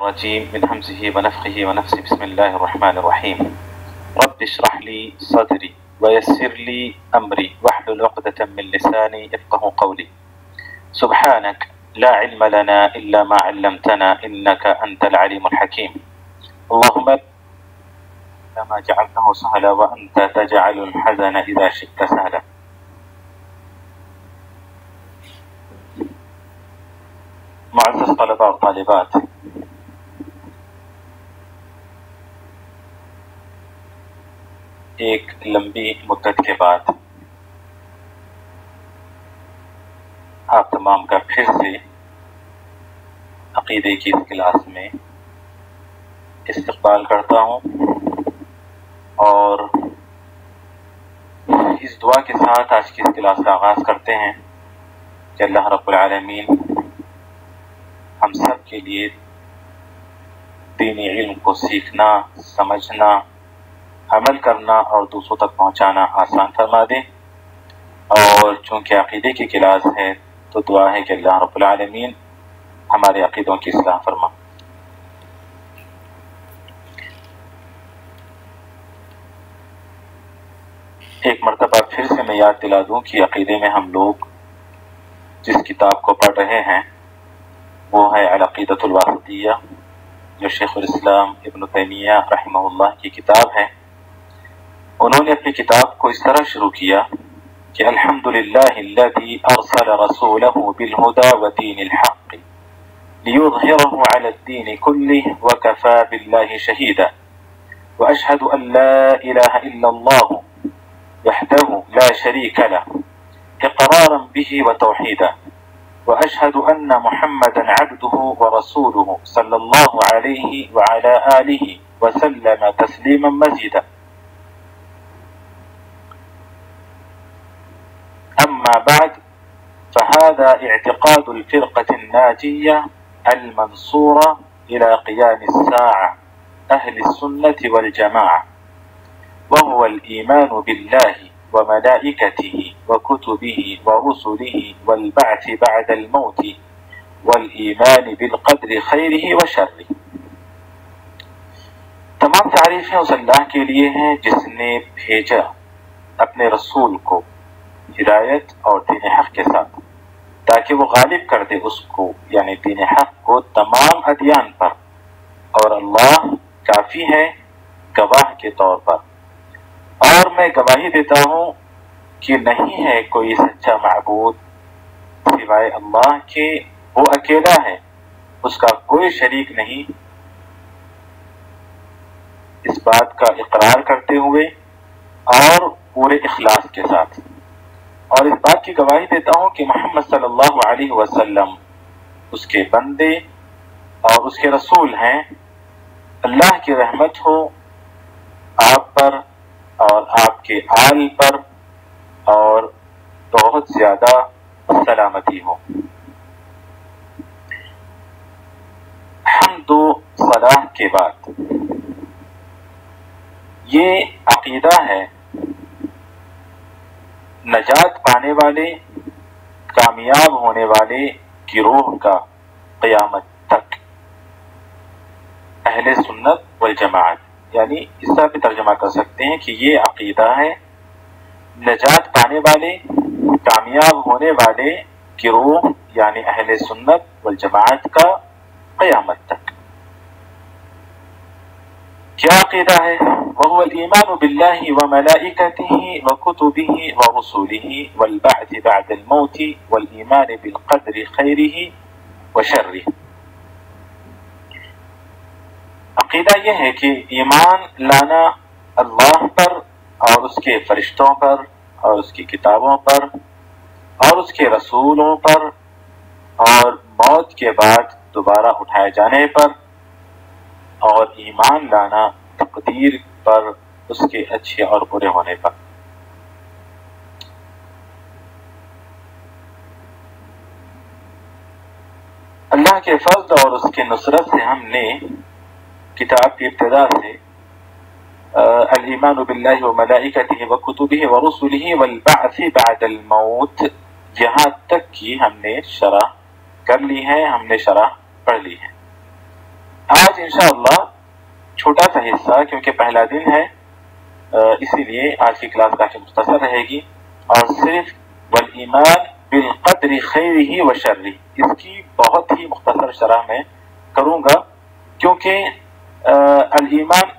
الرجيم من همزه ونفخه ونفسه بسم الله الرحمن الرحيم رب اشرح لي صدري ويسر لي أمري واحلل عقدة من لساني يفقه قولي سبحانك لا علم لنا إلا ما علمتنا إنك أنت العليم الحكيم اللهم ما جعلته سهلا وأنت تجعل الحزن إذا شئت سهلا. معزز طلباء اور طالبات، ایک لمبی مدت کے بعد آپ تمام کا پھر سے عقیدے کی اس کلاس میں استقبال کرتا ہوں اور اس دعا کے ساتھ آج کی اس کلاس کا آغاز کرتے ہیں کہ اللہ رب العالمین ہم سب کے لیے دینی علم کو سیکھنا، سمجھنا، عمل کرنا اور دوسروں تک پہنچانا آسان فرما دے. اور چونکہ عقیدے کی کلاس ہے تو دعا ہے کہ اللہ رب العالمین ہمارے عقیدوں کی اصلاح فرما. ایک مرتبہ پھر سے میں یاد دلا دوں کہ عقیدے میں ہم لوگ جس کتاب کو پڑھ رہے ہیں وہ ہے العقیدۃ الواسطیہ، جو شیخ الاسلام ابن تیمیہ رحمہ اللہ کی کتاب ہے. انہوں نے اپنی کتاب کو اس طرح شروع کیا کہ الحمدللہ الذی ارسل رسولہ بالہدی ودین الحق لیظہرہ علی الدین کلہ وکفى باللہ شہیدا واشہد ان لا الہ الا اللہ وحدہ لا شریک لہ اقرارا بہ وتوحیدا وأشهد أن محمدا عبده ورسوله صلى الله عليه وعلى آله وسلم تسليما مزيدا. أما بعد فهذا اعتقاد الفرقة الناجية المنصورة إلى قيام الساعة أهل السنة والجماعة، وهو الإيمان بالله وملائكته وكتبه ورسله والبعث بعد الموت والإيمان بالقدر خيره وشره. تمام تعریفیں اس اللہ کے لیے ہیں جس نے بھیجا اپنے رسول کو ہدایت اور دین حق کے ساتھ تاکہ وہ غالب کر دے اس کو یعنی دین حق کو تمام ادیان پر، اور اللہ کافی ہے گواہ کے طور پر. اور میں گواہی دیتا ہوں کہ نہیں ہے کوئی سچا معبود سوائے اللہ کے، وہ اکیلا ہے، اس کا کوئی شریک نہیں. اس بات کا اقرار کرتے ہوئے اور پورے اخلاص کے ساتھ، اور اس بات کی گواہی دیتا ہوں کہ محمد صلی اللہ علیہ وسلم اس کے بندے اور اس کے رسول ہیں. اللہ کی رحمت ہو آپ پر اور آپ کے آل پر اور بہت زیادہ سلامتی ہو. حمد و صلاح کے بعد یہ عقیدہ ہے نجات پانے والے، کامیاب ہونے والے گروہ کا قیامت تک اہل سنت والجماعت، یعنی اس طرح بھی ترجمہ کر سکتے ہیں کہ یہ عقیدہ ہے نجات پانے والے، کامیاب ہونے والے گروہ یعنی اہل سنت والجماعت کا قیامت تک. کیا عقیدہ ہے؟ وهو الإيمان بالله وملائكته وكتبه ورسله والبعث بعد الموت والإيمان بالقدر خيره وشره. عقیدہ یہ ہے کہ ایمان لانا اللہ پر اور اس کے فرشتوں پر اور اس کی کتابوں پر اور اس کے رسولوں پر اور موت کے بعد دوبارہ اٹھائے جانے پر، اور ایمان لانا تقدیر پر، اس کے اچھے اور برے ہونے پر. اللہ کے فضل اور اس کے نصرت سے ہم نے کتاب کی ابتدا سے الایمان باللہ وملائکتہ وکتبہ ورسلہ والبعث بعد الموت یہاں تک کی ہم نے شرح کر لی ہے، ہم نے شرح پڑھ لی ہے. آج انشاءاللہ چھوٹا سا حصہ، کیونکہ پہلا دن ہے اسی لیے آج کی کلاس کافی مختصر رہے گی، اور صرف والایمان بالقدر خیرہ و شرہ اس کی بہت ہی مختصر شرح میں کروں گا، کیونکہ الایمان،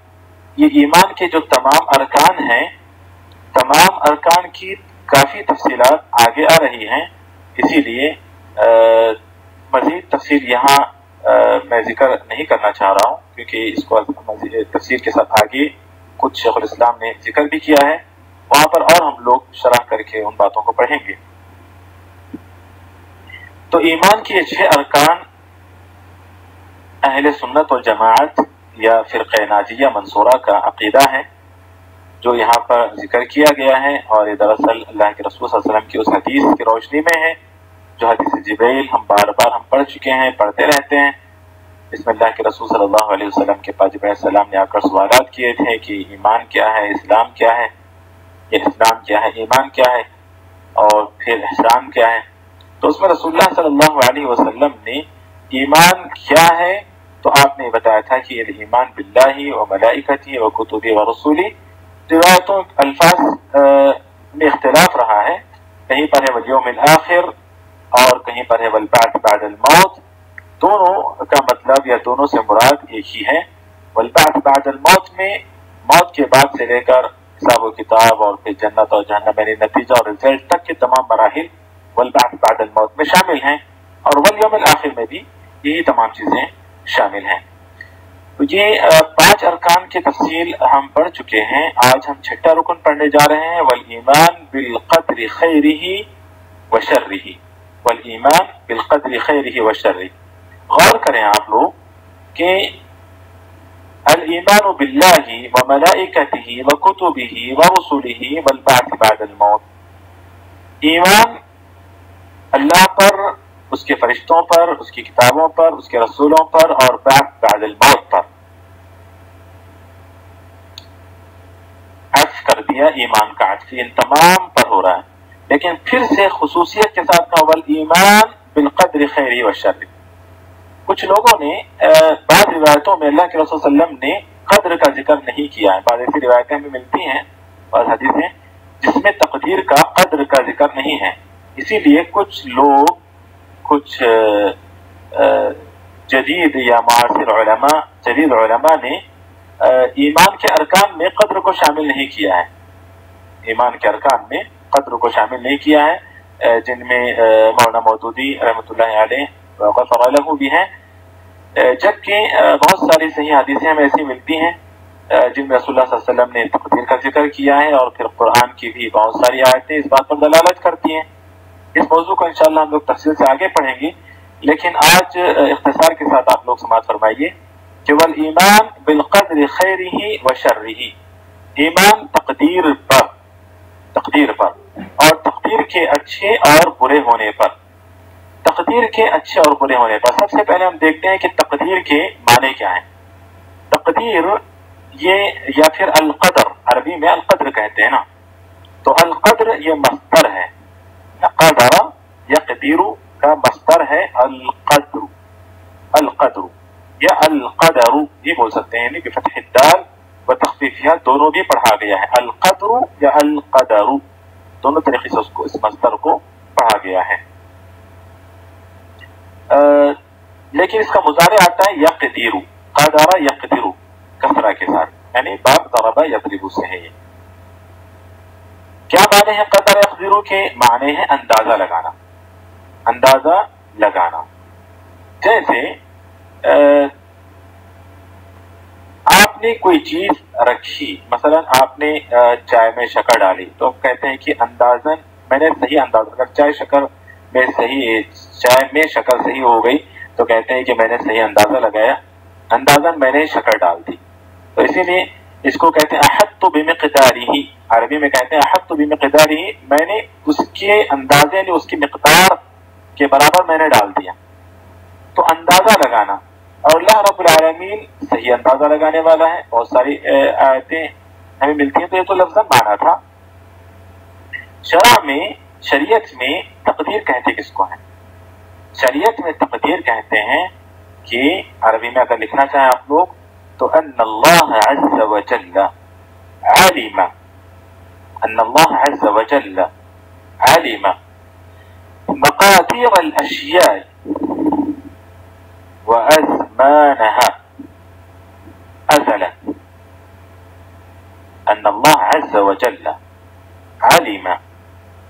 یہ ایمان کے جو تمام ارکان ہیں، تمام ارکان کی کافی تفصیلات آگے آ رہی ہیں، اسی لیے مزید تفصیل یہاں میں ذکر نہیں کرنا چاہ رہا ہوں، کیونکہ اس کو تفصیل کے ساتھ آگے کچھ شیخ الاسلام نے ذکر بھی کیا ہے، وہاں پر اور ہم لوگ شرح کر کے ان باتوں کو پڑھیں گے۔ تو ایمان کے 6 ارکان اہل سنت والجماعت یا فرقہ ناجیہ منصورہ کا عقیدہ ہے، جو یہاں پر ذکر کیا گیا ہے، اور یہ دراصل اللہ کے رسول صلی اللہ علیہ وسلم کی اس حدیث کی روشنی میں ہے جو حدیث جبریل ہم بار بار پڑھ چکے ہیں، پڑھتے رہتے ہیں۔ اس میں اللہ کے رسول صلی اللہ علیہ وسلم کے پاس جبریل علیہ السلام نے آ کر سوالات کیے تھے کہ ایمان کیا ہے، اسلام کیا ہے، یہ اسلام کیا ہے، ایمان کیا ہے، اور پھر احسان کیا ہے۔ تو اس میں رسول اللہ صلی اللہ علیہ وسلم نے ایمان کیا ہے تو آپ نے بتایا تھا کہ یہ ایمان باللہ و ملائکتہ و کتبہ و رسولہ۔ روایتوں الفاظ میں اختلاف رہا ہے، کہیں پر ہے والیوم الآخر اور کہیں پر ہے والبعث بعد الموت، دونوں کا مطلب یا دونوں سے مراد ایک ہی ہے۔ والبعث بعد الموت میں موت کے بعد سے لے کر حساب و کتاب اور پھر جنت اور جہنم، یعنی نتیجہ اور رزلٹ تک کے تمام مراحل والبعث بعد الموت میں شامل ہیں، اور والیوم الآخر میں بھی یہی تمام چیزیں شامل ہیں۔ تو یہ 5 ارکان کی تفصیل ہم پڑھ چکے ہیں، آج ہم 6واں رکن پڑھنے جا رہے ہیں، والایمان بالقدر خیرہ و شرہ، والایمان بالقدر خیرہ و شرہ۔ غور کریں آپ لوگ کہ الایمان باللہ و ملائکتہ و کتبہ و رسلہ والبعث بعد الموت، ایمان اللہ پر، اس کے فرشتوں پر، اس کی کتابوں پر، اس کے رسولوں پر، اور بعث بعد الموت پر۔ عطف کر دیا، ایمان کا عطف ان تمام پر ہو رہا ہے، لیکن پھر سے خصوصیت کے ساتھ کہا والایمان بالقدر خیرہ و شرہ۔ کچھ لوگوں نے بعض روایتوں میں اللہ کے رسول صلی اللہ علیہ وسلم نے قدر کا ذکر نہیں کیا ہے، بعض ایسی روایتیں ہمیں ملتی ہیں اور حدیثیں جس میں تقدیر کا، قدر کا ذکر نہیں ہے، اسی لیے کچھ لوگ، کچھ جدید یا معاصر علماء، جدید علماء نے ایمان کے ارکان میں قدر کو شامل نہیں کیا ہے، ایمان کے ارکان میں قدر کو شامل نہیں کیا ہے، جن میں مولانا مودودی رحمۃ اللہ علیہ غفر لہ بھی ہیں، جبکہ بہت ساری صحیح حدیثیں ہمیں ایسی ملتی ہیں جن میں رسول اللہ صلی اللہ علیہ وسلم نے تقدیر کا ذکر کیا ہے، اور پھر قرآن کی بھی بہت ساری آیتیں اس بات پر دلالت کرتی ہیں۔ اس موضوع کو انشاءاللہ ہم لوگ تفصیل سے آگے پڑھیں گے، لیکن آج اختصار کے ساتھ آپ لوگ سماعت فرمائیے کہ والایمان بالقدر خیرہ و شرہ، ایمان تقدیر پر، تقدیر پر، اور تقدیر کے اچھے اور برے ہونے پر۔ تقدیر کے اچھے اور برے ہونے پر سب سے پہلے ہم دیکھتے ہیں کہ تقدیر کے معنی کیا ہیں۔ تقدیر یہ یا پھر القدر، عربی میں القدر کہتے ہیں نا، تو القدر یہ مصدر ہے، قدر یقدر کا مصدر ہے القدر، القدر یا القدر بھی بول سکتے ہیں، یعنی بفتح الدال و تخفیفها دونوں بھی پڑھا گیا ہے، القدر یا القدر دونوں طریقے سے اس مصدر کو پڑھا گیا ہے۔ لیکن اس کا مضارع آتا ہے یقدر، قدر یقدر کسرہ کے ساتھ، یعنی باب ضرب یضرب سے ہے۔ یہ کیا معنی ہے قدر یقدر کے؟ معنی ہے اندازہ لگانا، اندازہ لگانا۔ جیسے آپ نے کوئی چیز رکھی، مثلا آپ نے چائے میں شکر ڈالی، تو ہم کہتے ہیں کہ اندازاً میں نے صحیح اندازہ، اگر چائے میں شکر صحیح ہو گئی تو کہتے ہیں کہ میں نے صحیح اندازہ لگایا، اندازاً میں نے شکر ڈال دی۔ تو اسی لیے اس کو کہتے ہیں احط بمقدارہ، عربی میں کہتے ہیں احط بمقدارہ، میں نے اس کے اندازے، یعنی اس کی مقدار کے برابر میں نے ڈال دیا۔ تو اندازہ لگانا، اور اللہ رب العالمین صحیح اندازہ لگانے والا ہے، بہت ساری آیتیں ہمیں ملتی ہیں، تو یہ تو لفظ معنی تھا۔ شرع میں، شریعت میں تقدیر کہتے کس کو ہیں؟ شریعت میں تقدیر کہتے ہیں کہ عربی میں اگر لکھنا چاہیں آپ لوگ تو ان اللہ عز وجل علم، ان اللہ عز وجل علم مقادیر الاشیاء وازمانها ازلا. ان اللہ عز وجل علم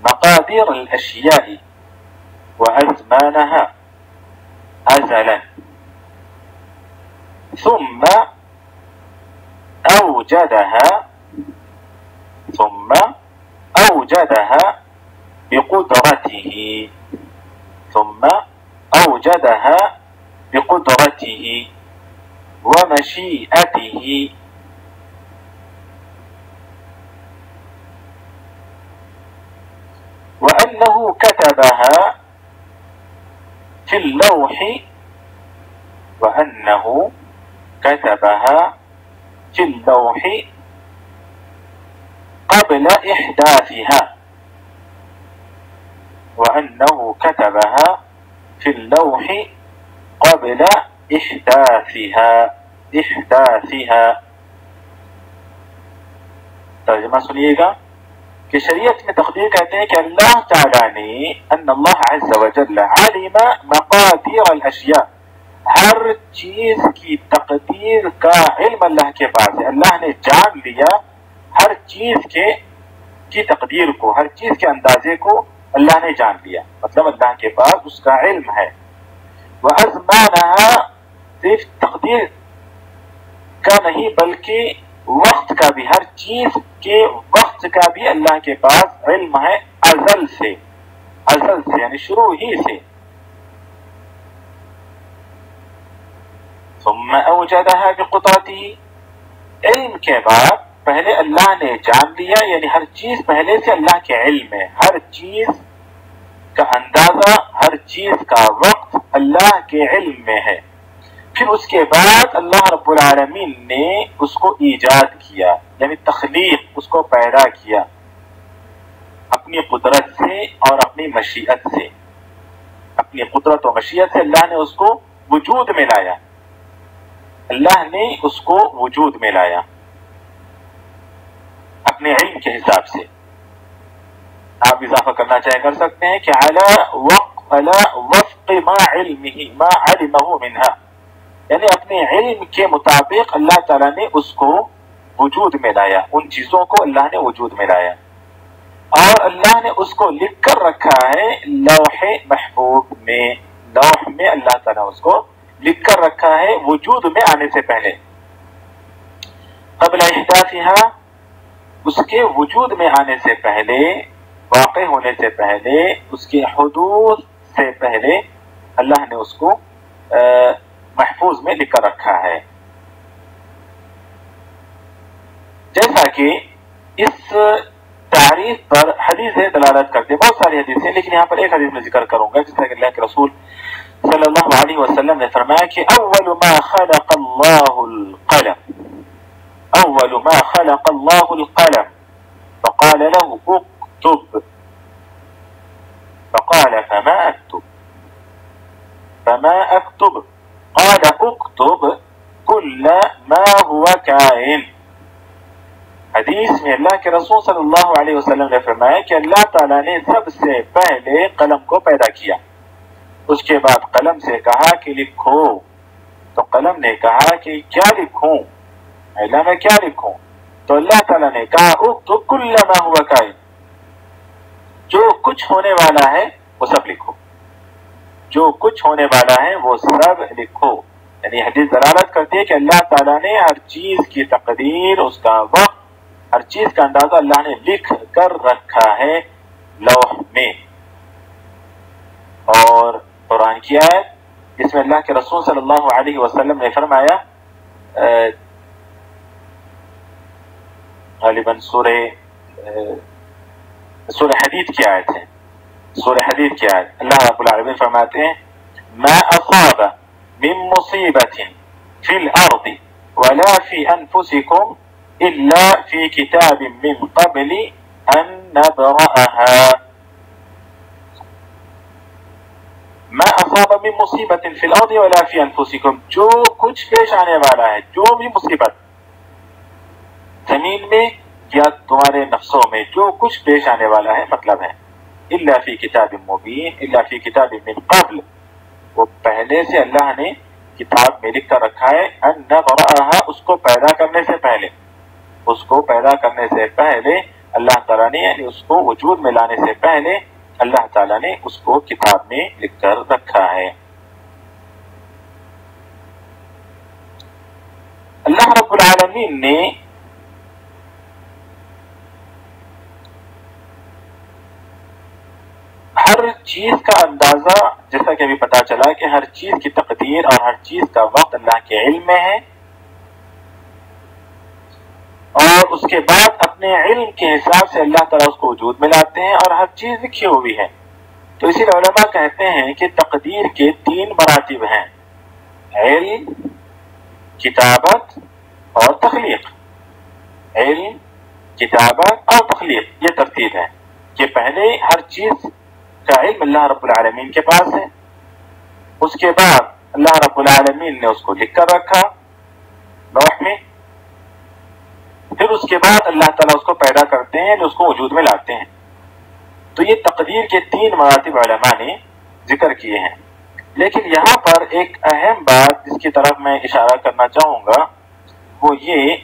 مقادیر الاشیاء وازمانها ازلا ثم أوجدها بقدرته ومشيئته وأنه كتبها في اللوح قبل إحداثها ترجمہ سنیے گا کہ شریعت میں تقدیر کہتے ہیں کہ اللہ تعالیٰ نے ان اللہ عز وجل علم مقادیر الاشیاء، ہر چیز کی تقدیر کا علم اللہ کے پاس ہے. اللہ نے جان لیا ہر چیز کی تقدیر کو، ہر چیز کے اندازے کو اللہ نے جان لیا، مطلب اللہ کے پاس اس کا علم ہے. وَأَزْمَانَهَا صرف تقدیر کا نہیں بلکہ وقت کا بھی، ہر چیز کے وقت کا بھی اللہ کے پاس علم ہے، ازل سے یعنی شروع ہی سے. ثم اوجدها بقدرته، علم کے بعد پہلے اللہ نے جان لیا، یعنی ہر چیز پہلے سے اللہ کے علم ہے، ہر چیز کا اندازہ، ہر چیز کا وقت اللہ کے علم میں ہے. پھر اس کے بعد اللہ رب العالمین نے اس کو ایجاد کیا، یعنی تخلیق، اس کو پیدا کیا اپنی قدرت سے اور اپنی مشیت سے. اپنی قدرت و مشیت سے اللہ نے اس کو وجود میں لایا، اپنے علم کے حساب سے. آپ اضافہ کرنا چاہے کر سکتے ہیں کہ علی وفق ما علمہ منہا، یعنی اپنے علم کے مطابق اللہ تعالیٰ نے اس کو وجود میں لایا، ان چیزوں کو اللہ نے وجود میں لایا. اور اللہ نے اس کو لکھ کر رکھا ہے لوح محفوظ میں، لوح میں اللہ تعالیٰ اس کو لکھ کر رکھا ہے وجود میں آنے سے پہلے. قبل احداثها، اس کے وجود میں آنے سے پہلے، واقع ہونے سے پہلے، اس کے حدوث سے پہلے اللہ نے اس کو محفوظ میں لکھ کر رکھا ہے. جیسا کہ اس تعریف پر حدیثیں دلالت کرتے، بہت ساری حدیثیں، لیکن یہاں پر ایک حدیث میں ذکر کروں گا جس طرح کہ اللہ کے رسول صلی اللہ علیہ وسلم نے فرمایا کہ اول ما خلق اللہ القلم فقال له اكتب فقال فما اكتب قال اكتب كل ما هو كائن. حدیث میں اللہ کے رسول صلی اللہ علیہ وسلم نے فرمایا کہ اللہ تعالیٰ نے سب سے پہلے قلم کو پیدا کیا، اس کے بعد قلم سے کہا کہ لکھو، تو قلم نے کہا کہ کیا لکھوں، اللہ میں کیا لکھوں؟ تو اللہ تعالیٰ نے کہا اکتب کل ما هو کائن، جو کچھ ہونے والا ہے وہ سب لکھو، جو کچھ ہونے والا ہے وہ سب لکھو. یعنی حدیث دلالت کرتی ہے کہ اللہ تعالیٰ نے ہر چیز کی تقدیر، اس کا وقت، ہر چیز کا اندازہ اللہ نے لکھ کر رکھا ہے لوح میں. اور قرآن کی آیت جس میں اللہ کے رسول صلی اللہ علیہ وسلم نے فرمایا، غالباً سورہ حدید کی آیت ہے، سورہ حدید کی آیت، اللہ رب العالمین فرماتے ہیں ما اصاب من مصیبت فی الارض ولا فی انفسکم الا فی کتاب من قبل ان نبرأها. ما اصاب من مصیبت فی الارض ولا فی انفسکم، جو کچھ پیش آنے والا ہے، جو بھی مصیبت زمین میں یا تمہارے نفسوں میں جو کچھ پیش آنے والا ہے، مطلب ہے الا فی کتاب مبین، الا فی کتاب من قبل، وہ پہلے سے اللہ نے کتاب میں لکھ کر رکھا ہے، ان نبرأہا، اس کو پیدا کرنے سے پہلے، اس کو پیدا کرنے سے پہلے اللہ تعالیٰ نے، یعنی اس کو وجود میں لانے سے پہلے اللہ تعالیٰ نے اس کو کتاب میں لکھ کر رکھا ہے۔ اللہ رب العالمین نے ہر چیز کا اندازہ، جیسا کہ ابھی پتا چلا کہ ہر چیز کی تقدیر اور ہر چیز کا وقت اللہ کے علم میں ہے، اور اس کے بعد اپنے علم کے حساب سے اللہ تعالیٰ اس کو وجود میں لاتے ہیں اور ہر چیز لکھی ہوئی ہے۔ تو اسی لیے علماء کہتے ہیں کہ تقدیر کے 3 مراتب ہیں، علم، کتابت اور تخلیق۔ علم، کتابت اور تخلیق، یہ ترتیب ہے کہ پہلے ہر چیز کا علم اللہ رب العالمین کے پاس ہے، اس کے بعد اللہ رب العالمین نے اس کو لکھ کر رکھا لوح میں، پھر اس کے بعد اللہ تعالیٰ اس کو پیدا کرتے ہیں، اس کو وجود میں لاتے ہیں۔ تو یہ تقدیر کے 3 مراتب علماء نے ذکر کیے ہیں۔ لیکن یہاں پر ایک اہم بات جس کی طرف میں اشارہ کرنا چاہوں گا وہ یہ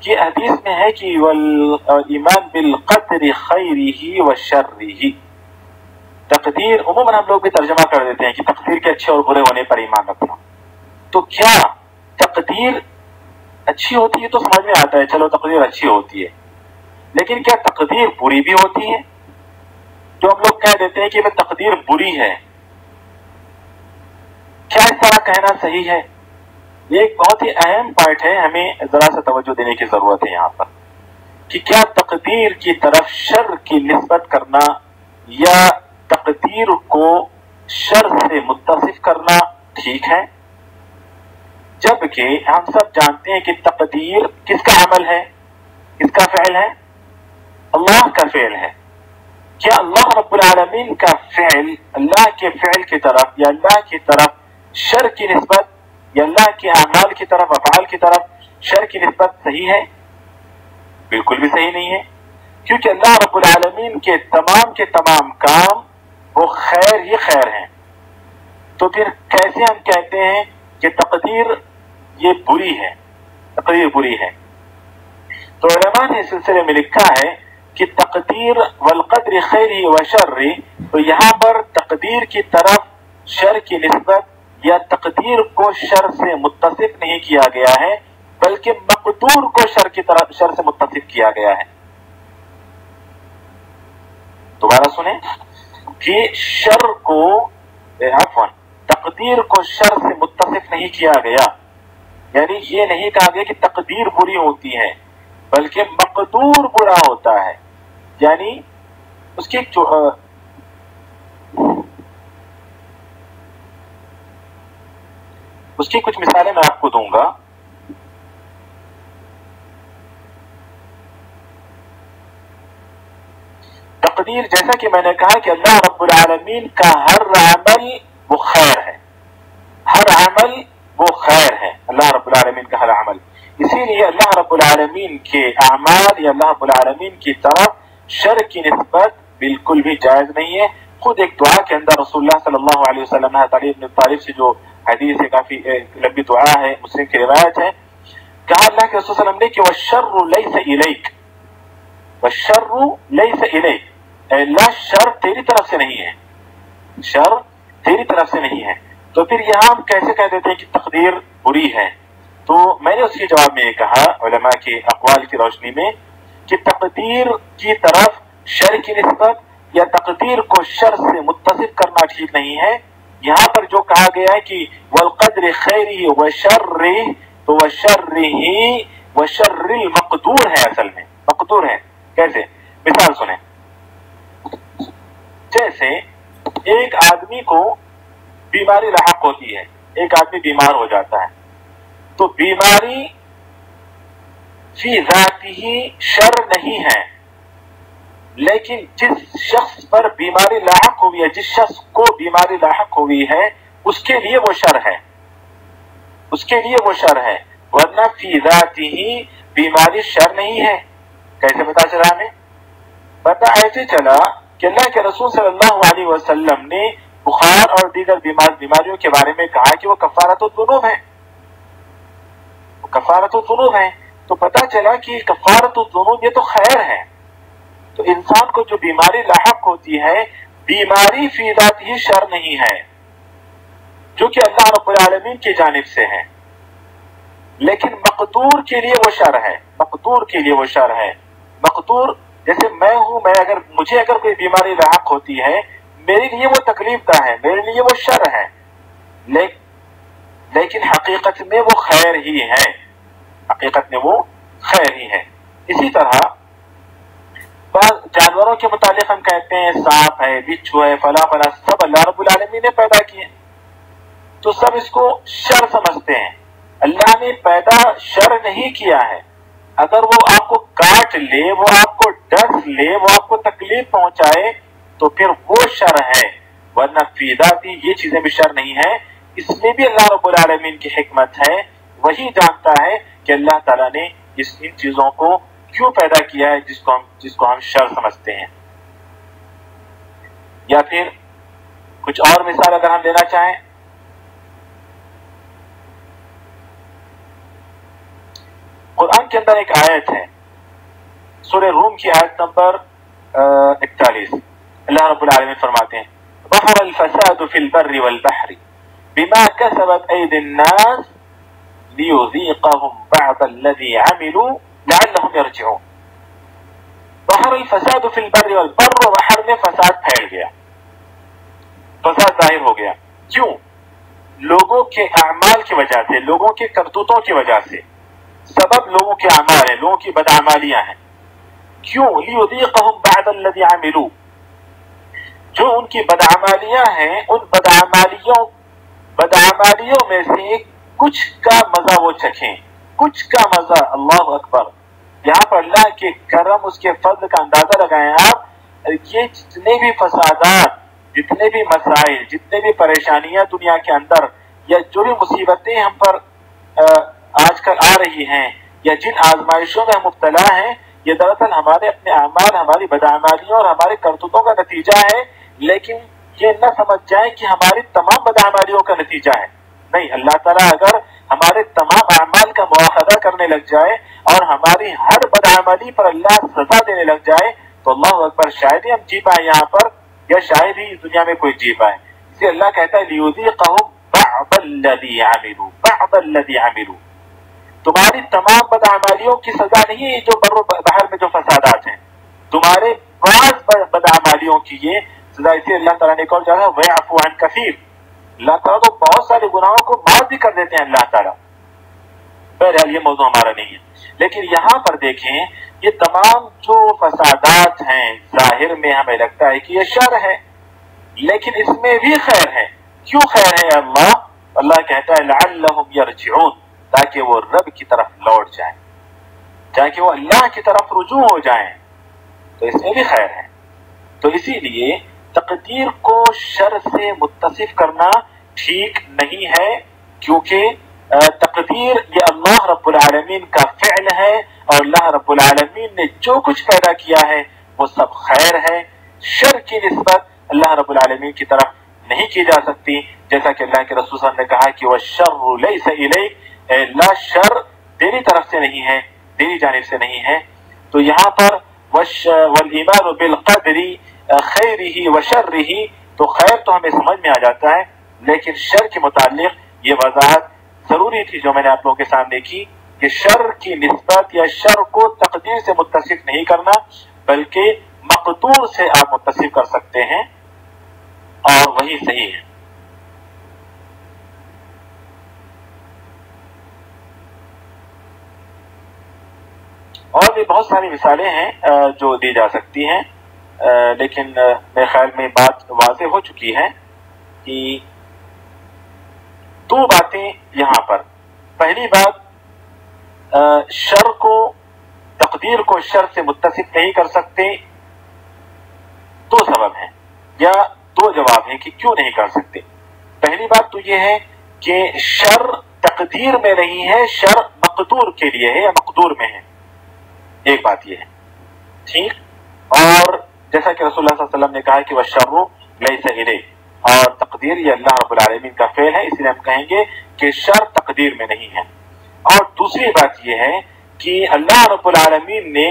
کہ حدیث میں ہے کہ ایمان بالقدر خیرہ و شرہ، تقدیر عموماً ہم لوگ بھی ترجمہ کر دیتے ہیں کہ تقدیر کے اچھے اور برے ہونے پر ایمان رکھنا۔ تو کیا تقدیر اچھی ہوتی ہے؟ تو سمجھ میں آتا ہے چلو تقدیر اچھی ہوتی ہے، لیکن کیا تقدیر بری بھی ہوتی ہے؟ جو ہم لوگ کہہ دیتے ہیں کہ یہ تقدیر بری ہے، کیا اس طرح کہنا صحیح ہے؟ یہ ایک بہت ہی اہم پوائنٹ ہے، ہمیں ذرا سا توجہ دینے کی ضرورت ہے یہاں پر، کہ کیا تقدیر کی طرف شر کی نسبت کرنا یا تقدیر کو شر سے متصف کرنا ٹھیک ہے؟ جبکہ ہم سب جانتے ہیں کہ تقدیر کس کا عمل ہے، کس کا فعل ہے؟ اللہ کا فعل ہے۔ کیا اللہ رب العالمین کا فعل اللہ کے فعل کی طرف یا اللہ کی طرف شر کی نسبت یا اللہ کے اعمال کی طرف، افعال کی طرف شر کی نسبت صحیح ہے؟ بالکل بھی صحیح نہیں ہے، کیونکہ اللہ رب العالمین کے تمام کام وہ خیر ہی خیر ہیں۔ تو پھر کیسے ہم کہتے ہیں کہ تقدیر یہ بری ہے، تقدیر بری ہے؟ تو علماء نے اس سلسلے میں لکھا ہے کہ تقدیر والقدر خیرہ و شرہ، تو یہاں پر تقدیر کی طرف شر کی نسبت یا تقدیر کو شر سے متصف نہیں کیا گیا ہے، بلکہ مقدور کو شر سے متصف کیا گیا ہے۔ دوبارہ سنیں کہ شر کو تقدیر کو شر سے متصف نہیں کیا گیا، یعنی یہ نہیں کہا گیا کہ تقدیر بری ہوتی ہے، بلکہ مقدور برا ہوتا ہے، یعنی اس کی کچھ مثالیں میں آپ کو دوں گا۔ تقدیر، جیسا کہ میں نے کہا کہ اللہ رب العالمین کا ہر عمل وہ خیر ہے، ہر عمل وہ خیر ہے، اللہ رب العالمین کا ہر عمل، اسی لیے اللہ رب العالمین کے اعمال یا اللہ رب العالمین کی طرف شر کی نسبت بالکل بھی جائز نہیں ہے۔ خود ایک دعا کے اندر رسول اللہ صلی اللہ علیہ وسلم نے علی بن طالب سے جو حدیث ہے، کافی لمبی دعا ہے، مسلم کی روایت ہے، کہا اللہ کے رسول صلی اللہ علیہ وسلم نے کہ وَالشَّرُّ لَيْسَ إِلَيْكَ، وَالشَّرُّ لَيْسَ إِلَيْكَ، اے اللہ شر تیری طرف سے نہیں ہے، شر تیری طرف سے نہیں ہے۔ تو پھر یہاں ہم کیسے کہہ دیتے ہیں کہ تقدیر بری ہے؟ تو میں نے اس کے جواب میں یہ کہا علماء کے اقوال کی روشنی میں کہ تقدیر کی طرف شر کی نسبت یا تقدیر کو شر سے متصف کرنا ٹھیک نہیں ہے۔ یہاں پر جو کہا گیا ہے کہ والقدر خیرہ وشرہ، تو وشرہ وشر المقدور ہے، اصل میں مقدور ہے۔ کیسے؟ مثال سنیں، جیسے ایک آدمی کو بیماری لاحق ہوتی ہے، ایک آدمی بیمار ہو جاتا ہے، تو بیماری فی ذاتہ شر نہیں ہے، لیکن جس شخص پر بیماری لاحق ہوئی ہے، جس شخص کو بیماری لاحق ہوئی ہے، اس کے لیے وہ شر ہے، اس کے لیے وہ شر ہے، ورنہ فی ذاتی ہی بیماری شر نہیں ہے۔ کیسے پتا چلا ہمیں؟ پتا ایسے چلا کہ اللہ کے رسول صلی اللہ علیہ وسلم نے بخار اور دیگر بیماریوں کے بارے میں کہا کہ وہ کفارۃ الذنوب ہیں، وہ کفارۃ الذنوب ہیں۔ تو پتا چلا کہ کفارۃ الذنوب یہ تو خیر ہے۔ تو انسان کو جو بیماری لاحق ہوتی ہے، بیماری فی ذات ہی شر نہیں ہے، جو کہ اللہ رب العالمین کی جانب سے ہے، لیکن مقدور کے لیے وہ شر ہے، مقدور کے لیے وہ شر ہے۔ مقدور جیسے میں ہوں، مجھے اگر کوئی بیماری لاحق ہوتی ہے، میرے لیے وہ تکلیف دہ ہے، میرے لیے وہ شر ہے، لیکن حقیقت میں وہ خیر ہی ہے، حقیقت میں وہ خیر ہی ہے۔ اسی طرح بعض جانوروں کے متعلق ہم کہتے ہیں سانپ ہے، بچھو ہے، فلاں فلاں، سب اللہ رب العالمین نے پیدا کیے، تو سب اس کو شر سمجھتے ہیں۔ اللہ نے پیدا شر نہیں کیا ہے۔ اگر وہ آپ کو کاٹ لے، وہ آپ کو ڈس لے، وہ آپ کو تکلیف پہنچائے تو پھر وہ شر ہے، ورنہ فی ذاتی یہ چیزیں بھی شر نہیں ہے۔ اس میں بھی اللہ رب العالمین کی حکمت ہے، وہی جانتا ہے کہ اللہ تعالیٰ نے ان چیزوں کو کیوں پیدا کیا ہے جس کو ہم شر سمجھتے ہیں۔ یا پھر کچھ اور مثال اگر ہم لینا چاہیں، قرآن کے اندر ایک آیت ہے، سورہ روم کی آیت نمبر 41، اللہ رب العالمین فرماتے ہیں ظہر الفساد فی البر والبحر بما کسبت ایدی الناس لیذیقہم بعض الذی عملوا لعلہم یرجعون۔ ظہر الفساد فی البر والبر، بحر میں فساد پھیل گیا، فساد ظاہر ہو گیا۔ کیوں؟ لوگوں کے اعمال کی وجہ سے، لوگوں کے کرتوتوں کی وجہ سے۔ سبب لوگوں کے اعمال ہیں، لوگوں کی بدعمالیاں ہیں۔ کیوں؟ لیذیقہم بعض الذی عملوا، جو ان کی بدعمالیاں ہیں، ان بدعمالیوں میں سے کچھ کا مزہ وہ چکھیں، کچھ کا مزہ۔ اللہ اکبر! یہاں پر اللہ کے کرم، اس کے فضل کا اندازہ لگائیں آپ۔ یہ جتنے بھی فسادات، جتنے بھی مسائل، جتنے بھی پریشانیاں دنیا کے اندر، یا جو بھی مصیبتیں ہم پر آج کل آ رہی ہیں، یا جن آزمائشوں میں ہم مبتلا ہیں، یہ دراصل ہمارے اپنے اعمال، ہماری بدعمالیوں اور ہمارے کرتوتوں کا نتیجہ ہے۔ لیکن یہ نہ سمجھ جائیں کہ ہماری تمام بدعمالیوں کا نتیجہ ہے۔ نہیں، اللہ تعالیٰ اگر ہمارے تمام اعمال کا مواخذہ کرنے لگ جائے اور ہماری ہر بدعمالی پر اللہ سزا دینے لگ جائے تو اللہ اکبر، شاید ہی ہم جی پائیں یہاں پر، یا شاید ہی اس دنیا میں کوئی جی پائے۔ اسے اللہ کہتا ہے لیذیقہم بعض الذی عملوا، بعض الذی عملوا، تمہاری تمام بدعمالیوں کی سزا نہیں ہے جو بر و بحر میں جو فسادات ہیں، تمہارے بعض بدعمالیوں کی یہ سزا۔ اسے اللہ تعالیٰ نے ایک اور جگہ وَيَعْفُو عَنْ كَثِيرٍ، اللہ تعالیٰ تو بہت سارے گناہوں کو معاف بھی کر دیتے ہیں اللہ تعالیٰ۔ بہرحال یہ موضوع ہمارا نہیں ہے، لیکن یہاں پر دیکھیں یہ تمام جو فسادات ہیں، ظاہر میں ہمیں لگتا ہے کہ یہ شر ہے، لیکن اس میں بھی خیر ہے۔ کیوں خیر ہے اللہ کہتا ہے لعلہم یرجعون، تاکہ وہ رب کی طرف لوٹ جائیں، تاکہ وہ اللہ کی طرف رجوع ہو جائیں، تو اس میں بھی خیر ہے۔ تو اسی لیے تقدیر کو شر سے متصف کرنا ٹھیک نہیں ہے، کیونکہ تقدیر یہ اللہ رب العالمین کا فعل ہے، اور اللہ رب العالمین نے جو کچھ پیدا کیا ہے وہ سب خیر ہے۔ شر کی نسبت اللہ رب العالمین کی طرف نہیں کی جا سکتی، جیسا کہ اللہ کے رسول صلی اللہ علیہ وسلم نے کہا کہ وَالشَّرُّ لَيْسَ إِلَيْكَ، لا شر تیری طرف سے نہیں ہے، تیری جانب سے نہیں ہے۔ تو یہاں پر وَالْإِيمَانُ بِالْقَدْرِ خَيْرِهِ وَشَرِّهِ، تو خیر تو ہمیں سمجھ میں آ جاتا ہے، لیکن شر کے متعلق یہ وضاحت ضروری تھی جو میں نے آپ لوگوں کے سامنے کی، کہ شر کی نسبت یا شر کو تقدیر سے متصف نہیں کرنا، بلکہ مقدور سے آپ متصف کر سکتے ہیں، اور وہی صحیح ہے۔ اور بھی بہت ساری مثالیں ہیں جو دی جا سکتی ہیں، لیکن میرے خیال میں بات واضح ہو چکی ہے کہ دو باتیں یہاں پر۔ پہلی بات، شر کو، تقدیر کو شر سے متصف نہیں کر سکتے، دو سبب ہیں یا دو جواب ہیں کہ کیوں نہیں کر سکتے۔ پہلی بات تو یہ ہے کہ شر تقدیر میں نہیں ہے، شر مقدور کے لیے ہے یا مقدور میں ہے، ایک بات یہ ہے، ٹھیک۔ اور جیسا کہ رسول اللہ صلی اللہ علیہ وسلم نے کہا کہ وَالشَّرُّ لَيْسَ إِلَيْهِ، اور تقدیر یہ اللہ رب العالمین کا فعل ہے، اس لیے ہم کہیں گے کہ شر تقدیر میں نہیں ہے۔ اور دوسری بات یہ ہے کہ اللہ رب العالمین نے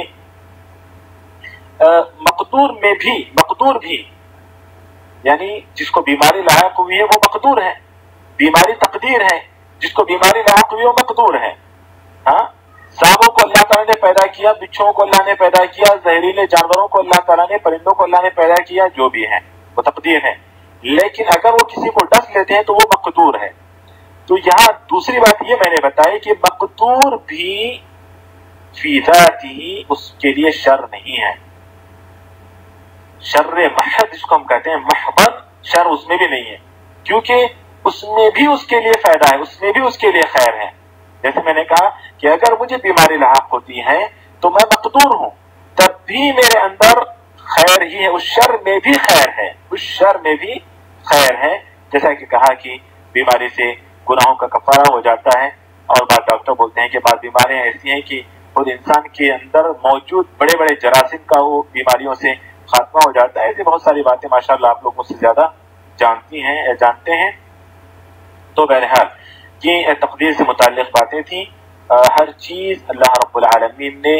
مقدور بھی یعنی جس کو بیماری لاحق ہوئی ہے وہ مقدور ہے، بیماری تقدیر ہے، جس کو بیماری لاحق ہوئی وہ مقدور ہے۔ ہاں، سانپوں کو اللہ تعالیٰ نے پیدا کیا، بچھوؤں کو اللہ نے پیدا کیا، زہریلے جانوروں کو اللہ تعالیٰ نے، پرندوں کو اللہ نے پیدا کیا، جو بھی ہے وہ تقدیر ہے، لیکن اگر وہ کسی کو ڈس لیتے ہیں تو وہ مقدور ہے۔ تو یہاں دوسری بات یہ میں نے بتائی کہ مقدور بھی فی ذاتی اس کے لیے شر نہیں ہے، شر محض جس کو ہم کہتے ہیں، محض شر اس میں بھی نہیں ہے، کیونکہ اس میں بھی اس کے لیے فائدہ ہے، اس میں بھی اس کے لیے خیر ہے۔ جیسے میں نے کہا کہ اگر مجھے بیماری لاحق ہوتی ہے تو میں مقدور ہوں، تب بھی میرے اندر خیر ہی ہے، اس شر میں بھی خیر ہے، اس شر میں بھی خیر ہے۔ جیسا کہ کہا کہ بیماری سے گناہوں کا کفارہ ہو جاتا ہے، اور بعض ڈاکٹر بولتے ہیں کہ بعض بیماریاں ایسی ہیں کہ خود انسان کے اندر موجود بڑے بڑے جراثیم کا وہ بیماریوں سے خاتمہ ہو جاتا ہے۔ ایسی بہت ساری باتیں ماشاءاللہ آپ لوگ مجھ سے زیادہ جانتی ہیں یا جانتے ہیں۔ تو بہرحال یہ تقدیر سے متعلق باتیں تھیں۔ ہر چیز اللہ رب العالمین نے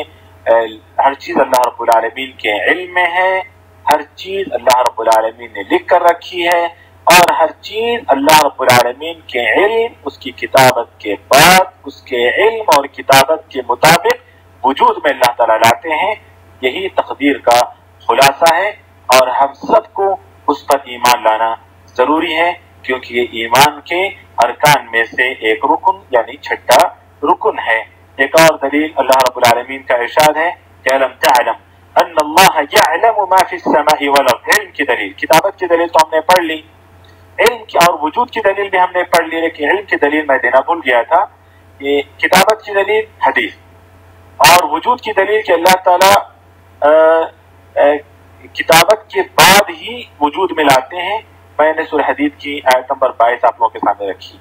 ہر چیز اللہ رب العالمین کے علم میں ہے، ہر چیز اللہ رب العالمین نے لکھ کر رکھی ہے، اور ہر چیز اللہ رب العالمین کے علم، اس کی کتابت کے بعد اس کے علم اور کتابت کے مطابق وجود میں اللہ تعالیٰ لاتے ہیں۔ یہی تقدیر کا خلاصہ ہے، اور ہم سب کو اس پر ایمان لانا ضروری ہے، کیونکہ یہ ایمان کے ارکان میں سے ایک رکن یعنی چھٹا رکن ہے۔ ایک اور دلیل اللہ رب العالمین کا ارشاد ہے کہ الم تعلم ان اللہ یعلم ما فی السماء والارض، علم کی دلیل، کتابت کی دلیل تو ہم نے پڑھ لی، علم کی اور وجود کی دلیل بھی ہم نے پڑھ لی، لیکن علم کی دلیل میں دینا بھول گیا تھا۔ یہ کتابت کی دلیل حدیث، اور وجود کی دلیل کہ اللہ تعالیٰ کتابت کے بعد ہی وجود میں لاتے ہیں۔ میں نے سورہ حدید کی آیت نمبر 22 آپ لوگوں کے سامنے رکھی،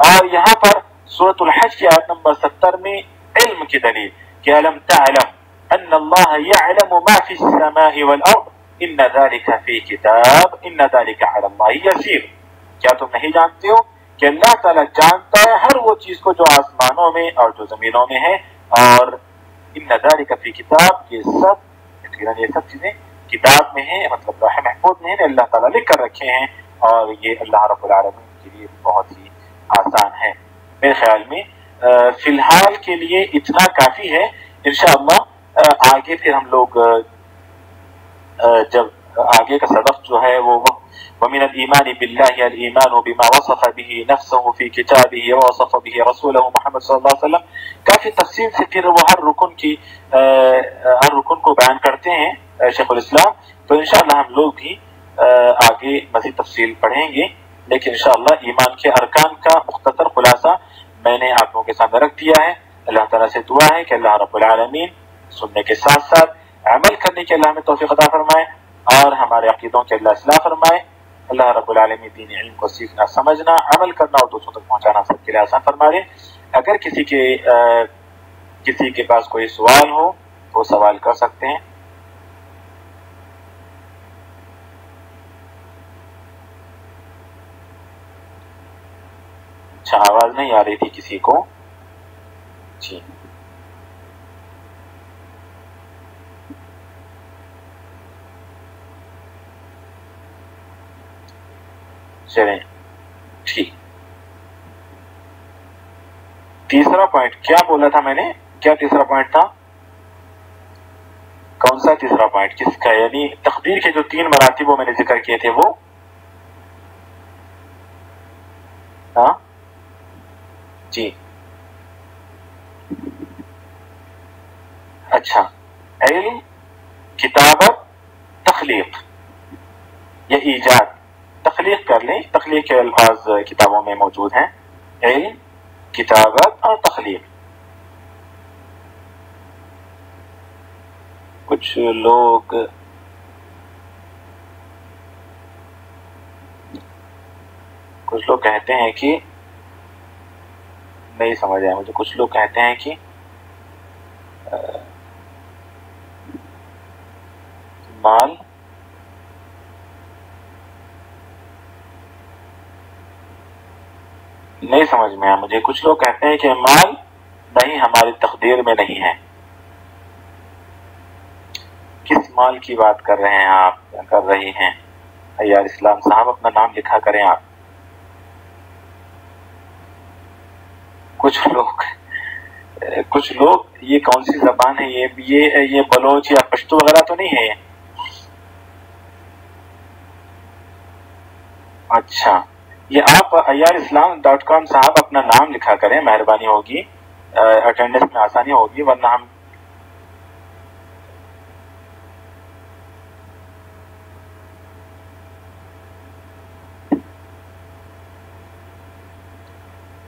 اور یہاں پر سورۃ الحج کی آیت نمبر 70 میں علم کی دلیل کہ الم تعلم ان اللہ یعلم ما فی السماء والارض ان ذلک فی کتاب ان ذلک علی اللہ یسیر۔ کیا تم نہیں جانتے ہو کہ اللہ تعالیٰ جانتا ہے ہر وہ چیز کو جو آسمانوں میں اور جو زمینوں میں ہے، اور ان ذلک فی کتاب، یہ سب چیزیں کتاب میں ہیں، مطلب لوح محفوظ میں ہیں، اللہ تعالیٰ لکھ کر رکھے ہیں، اور یہ اللہ رب العالمین کے لیے بہت ہی آسان ہے۔ میرے خیال میں فی الحال کے لیے اتنا کافی ہے۔ انشاءاللہ آگے پھر ہم لوگ جب آگے کا سبق جو ہے وہ وَمِنَ الْإِيمَانِ بِاللَّهِ الْإِيمَانُ بِمَا وَصَفَ بِهِ نَفْسَهُ فِي كِتَابِهِ وَوَصَفَ بِهِ رَسُولَهُ محمد صلی اللہ علیہ وسلم، کافی تفصیل سے پھر وہ ہر رکن کو بیان کرتے ہیں شیخ الاسلام۔ تو انشاءاللہ ہم لوگ بھی آگے مزید تفصیل پڑھیں گے، لیکن انشاءاللہ ایمان کے ارکان کا مختصر خلاصہ میں نے آپ لوگوں کے سامنے رکھ دیا ہے۔ اللہ تعالیٰ سے دعا ہے کہ اللہ رب العالمین سننے کے ساتھ ساتھ عمل کرنے کے اللہ ہمیں توفیق عطا فرمائے، اور ہمارے عقیدوں کے اللہ اصلاح فرمائے۔ اللہ رب العالمین دین علم کو سیکھنا، سمجھنا، عمل کرنا اور دوسروں تک پہنچانا سب کے لیے آسان فرما دے۔ اگر کسی کے پاس کوئی سوال ہو تو سوال کر سکتے ہیں۔ اچھا، آواز نہیں آ رہی تھی کسی کو؟ جی چلیں، ٹھیک۔ تیسرا پوائنٹ کیا بولا تھا میں نے؟ کیا تیسرا پوائنٹ تھا؟ کون سا تیسرا پوائنٹ کس کا؟ یعنی تقدیر کے جو 3 مراتب میں نے ذکر کیے تھے وہ؟ ہاں جی، اچھا، علم، کتابت، تخلیق یا ایجاد۔ تخلیق کر لیں، تخلیق کے الفاظ کتابوں میں موجود ہیں، علم، کتابت اور تخلیق۔ کچھ لوگ کچھ لوگ کہتے ہیں کہ نہیں سمجھ آیا مجھے. کچھ لوگ کہتے ہیں کہ مال نہیں سمجھ میں آیا مجھے. کچھ لوگ کہتے ہیں کہ مال نہیں ہماری تقدیر میں نہیں ہے. کس مال کی بات کر رہے ہیں آپ, کر رہی ہیں عیار اسلام صاحب؟ اپنا نام لکھا کریں آپ. کچھ لوگ یہ کون سی زبان ہے, یہ بلوچ یا پشتو وغیرہ تو نہیں ہے یہ؟ اچھا, یہ آپ عیاراسلام.com صاحب اپنا نام لکھا کریں, مہربانی ہوگی, اٹینڈنس میں آسانی ہوگی, ورنہ ہم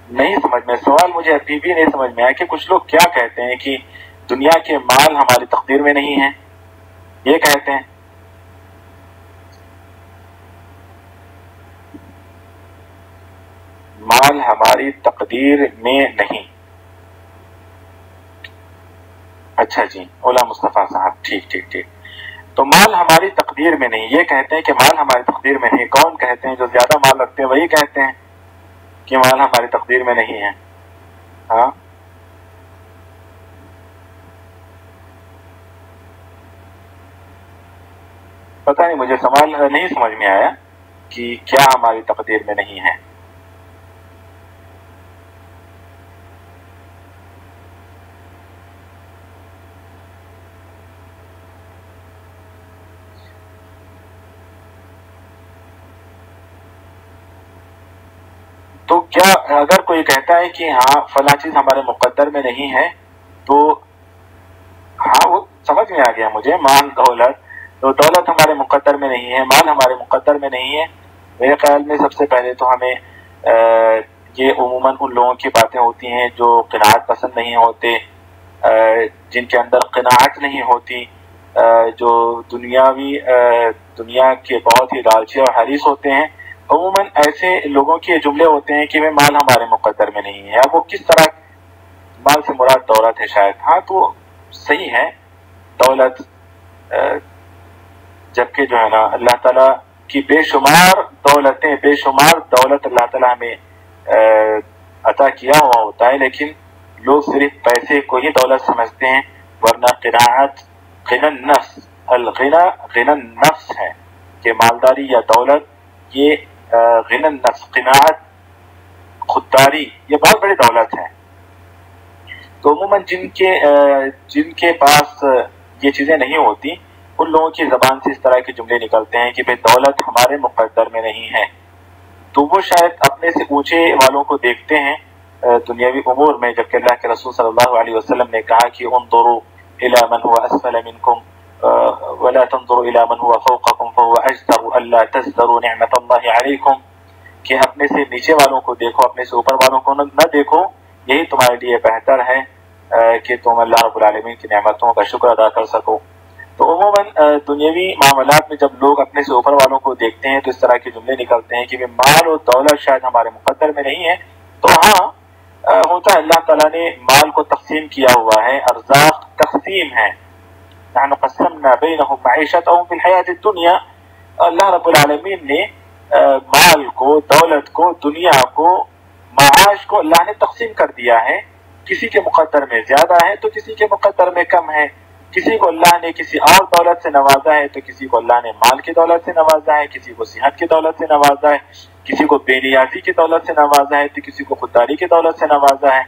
نہیں سمجھ میں. سوال مجھے ابھی بھی نہیں سمجھ میں آیا کہ کچھ لوگ کیا کہتے ہیں کہ دنیا کے مال ہماری تقدیر میں نہیں ہیں, یہ کہتے ہیں. مال ہماری تقدیر میں نہیں. اچھا جی, اولا مصطفیٰ صاحب, ٹھیک. تو مال ہماری تقدیر میں نہیں, یہ کہتے ہیں کہ مال ہماری تقدیر میں نہیں. کون کہتے ہیں؟ جو زیادہ مال رکھتے ہیں وہی کہتے ہیں کہ مال ہماری تقدیر میں نہیں ہے. ہاں, پتہ نہیں, مجھے سوال نہیں سمجھ میں آیا کہ کیا ہماری تقدیر میں نہیں ہے. تو کیا اگر کوئی کہتا ہے کہ ہاں فلاں چیز ہمارے مقدر میں نہیں ہے, تو ہاں وہ سمجھ میں آ گیا مجھے, مال دولت, تو دولت ہمارے مقدر میں نہیں ہے, مال ہمارے مقدر میں نہیں ہے. میرے خیال میں سب سے پہلے تو ہمیں یہ عموماً ان لوگوں کی باتیں ہوتی ہیں جو قناعت پسند نہیں ہوتے, جن کے اندر قناعت نہیں ہوتی, جو دنیا کے بہت ہی لالچی اور حریص ہوتے ہیں. عموماً ایسے لوگوں کے جملے ہوتے ہیں کہ مال ہمارے مقدر میں نہیں ہے. اب وہ کس طرح, مال سے مراد دولت ہے شاید. ہاں تو صحیح ہے دولت, جبکہ جو ہے نا اللہ تعالیٰ کی بے شمار دولت اللہ تعالیٰ ہمیں عطا کیا ہوا ہوتا ہے, لیکن لوگ صرف پیسے کو ہی دولت سمجھتے ہیں, ورنہ قناعت غنى النفس, غنى النفس ہے کہ مالداری یا دولت یہ غنى النفس, قناعت, خودداری, یہ بہت بڑی دولت ہے. تو عموماً جن کے پاس یہ چیزیں نہیں ہوتی, ان لوگوں کی زبان سے اس طرح کے جملے نکلتے ہیں کہ بھئی دولت ہمارے مقدر میں نہیں ہے. تو وہ شاید اپنے سے اونچے والوں کو دیکھتے ہیں دنیاوی امور میں, جبکہ اللہ کے رسول صلی اللہ علیہ وسلم نے کہا کہ انظروا الى من هو اسفل منكم ولا تنظروا الى من هو فوقكم فهو اجدر الا تزدروا نعمت اللہ علیکم, کہ اپنے سے نیچے والوں کو دیکھو, اپنے سے اوپر والوں کو نہ دیکھو, یہی تمہارے لیے بہتر ہے کہ تم اللہ رب العالمین کی نعمتوں کا شکر ادا کر سکو. تو عموماً دنیاوی معاملات میں جب لوگ اپنے سے اوپر والوں کو دیکھتے ہیں تو اس طرح کے جملے نکلتے ہیں کہ مال اور دولت شاید ہمارے مقدر میں نہیں ہے. تو ہاں ہوتا ہے, اللہ تعالیٰ نے مال کو تقسیم کیا ہوا ہے, ارزاق تقسیم ہے. نحن قسمنا بینہم معیشتہم فی الحیات الدنیا, اللہ رب العالمین نے مال کو, دولت کو, دنیا کو, معاش کو اللہ نے تقسیم کر دیا ہے. کسی کے مقدر میں زیادہ ہے تو کسی کے مقدر میں کم ہے. کسی کو اللہ نے کسی اور دولت سے نوازا ہے تو کسی کو اللہ نے مال کی دولت سے نوازا ہے, کسی کو صحت کی دولت سے نوازا ہے, کسی کو بے نیازی کی دولت سے نوازا ہے, تو کسی کو خودداری کی دولت سے نوازا ہے.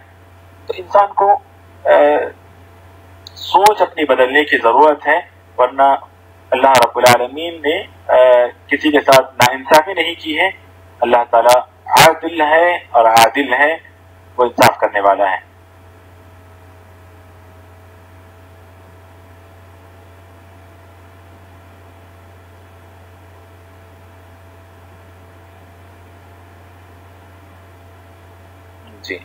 تو انسان کو سوچ اپنی بدلنے کی ضرورت ہے, ورنہ اللہ رب العالمین نے کسی کے ساتھ ناانصافی نہیں کی ہے. اللہ تعالیٰ عادل ہے اور عادل ہے, وہ انصاف کرنے والا ہے. جی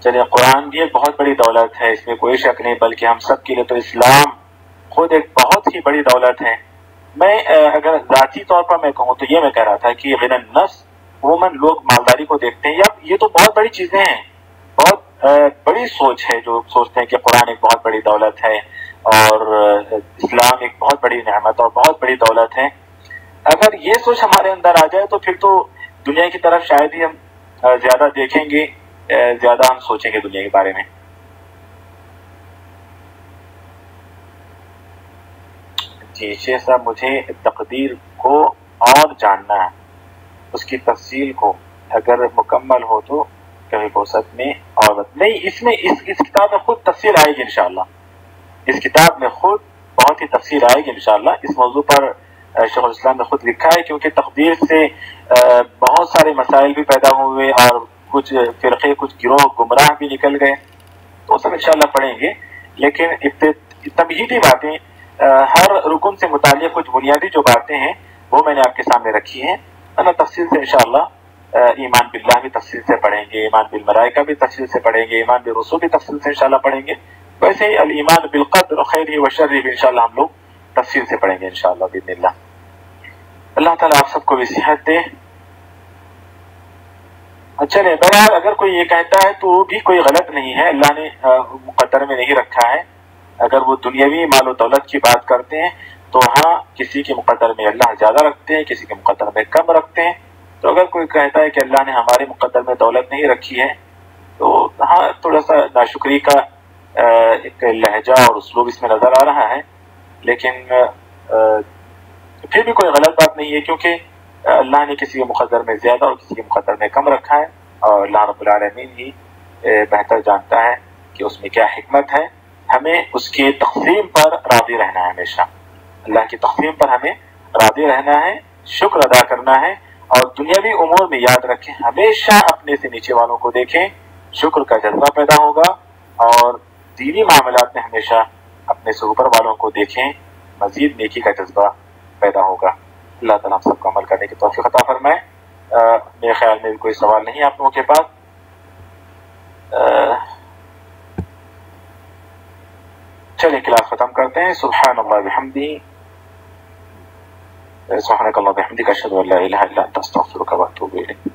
چلیے, قرآن بھی ایک بہت بڑی دولت ہے, اس میں کوئی شک نہیں, بلکہ ہم سب کے لیے تو اسلام خود ایک بہت ہی بڑی دولت ہے. میں اگر ذاتی طور پر میں کہوں تو یہ میں کہہ رہا تھا کہ غنى النفس عموماً لوگ مالداری کو دیکھتے ہیں، یا یہ تو بہت بڑی چیزیں ہیں، بہت بڑی سوچ ہے جو سوچتے ہیں کہ قرآن ایک بہت بڑی دولت ہے اور اسلام ایک بہت بڑی نعمت اور بہت بڑی دولت ہے. اگر یہ سوچ ہمارے اندر آ جائے تو پھر تو دنیا کی طرف شاید ہی ہم زیادہ دیکھیں گے، زیادہ ہم سوچیں گے دنیا کے بارے میں. جی شیخ صاحب، مجھے تقدیر کو اور جاننا ہے، اس کی تفصیل کو اگر مکمل ہو تو کبھی فرصت میں اور نہیں. اس کتاب میں خود تفصیل آئے گی انشاءاللہ. اس کتاب میں خود بہت ہی تفصیل آئے گی انشاءاللہ. اس موضوع پر شیخ الاسلام نے خود لکھا ہے، کیونکہ تقدیر سے بہت سارے مسائل بھی پیدا ہوئے اور کچھ فرقے، کچھ گروہ گمراہ بھی نکل گئے. تو سب انشاءاللہ پڑھیں گے. لیکن تمہیدی باتیں، ہر رکن سے متعلق کچھ بنیادی جو باتیں ہیں وہ میں نے آپ کے سامنے رکھی ہیں. تفصیل سے انشاءاللہ ایمان باللہ بھی تفصیل سے پڑھیں گے، ایمان بالملائکہ بھی تفصیل سے پڑھیں گے، ایمان بالرسول بھی تفصیل سے انشاءاللہ پڑھیں گے. ویسے ہی الایمان بالقدر خیرہ و شرہ بھی انشاءاللہ ہم لوگ تفصیل سے پڑھیں گے انشاءاللہ باذن اللہ. اللہ تعالیٰ آپ سب کو بھی صحت دے. چلے بہرحال اگر کوئی یہ کہتا ہے تو بھی کوئی غلط نہیں ہے، اللہ نے مقدر میں نہیں رکھا ہے. اگر وہ دنیاوی مال و دولت کی بات کرتے ہیں تو ہاں، کسی کے مقدر میں اللہ زیادہ رکھتے ہیں، کسی کے مقدر میں کم رکھتے ہیں. تو اگر کوئی کہتا ہے کہ اللہ نے ہمارے مقدر میں دولت نہیں رکھی ہے تو ہاں، تھوڑا سا ناشکری کا ایک لہجہ اور اسلوب اس میں نظر آ رہا ہے. لیکن پھر بھی کوئی غلط بات نہیں ہے، کیونکہ اللہ نے کسی کے مقدر میں زیادہ اور کسی کے مقدر میں کم رکھا ہے، اور اللہ رب العالمین ہی بہتر جانتا ہے کہ اس میں کیا حکمت ہے. ہمیں اس کی تقسیم پر راضی رہنا ہے، ہمیشہ اللہ کی تقسیم پر ہمیں راضی رہنا ہے، شکر ادا کرنا ہے. اور دنیاوی امور میں یاد رکھیں، ہمیشہ اپنے سے نیچے والوں کو دیکھیں، شکر کا جذبہ پیدا ہوگا. اور دینی معاملات میں ہمیشہ اپنے سے اوپر والوں کو دیکھیں، مزید نیکی کا جذبہ پیدا ہوگا. اللہ تعالیٰ ہم سب کو عمل کرنے کی توفیق عطا فرمائے. میرے خیال میں کوئی سوال نہیں ہے آپ لوگوں کے پاس. چلیے کلاس ختم کرتے ہیں. سبحان اللہ بحمدہ، سبحانک اللہم وبحمدک، اشہد ان لا الہ الا انت، استغفرک واتوب الیک.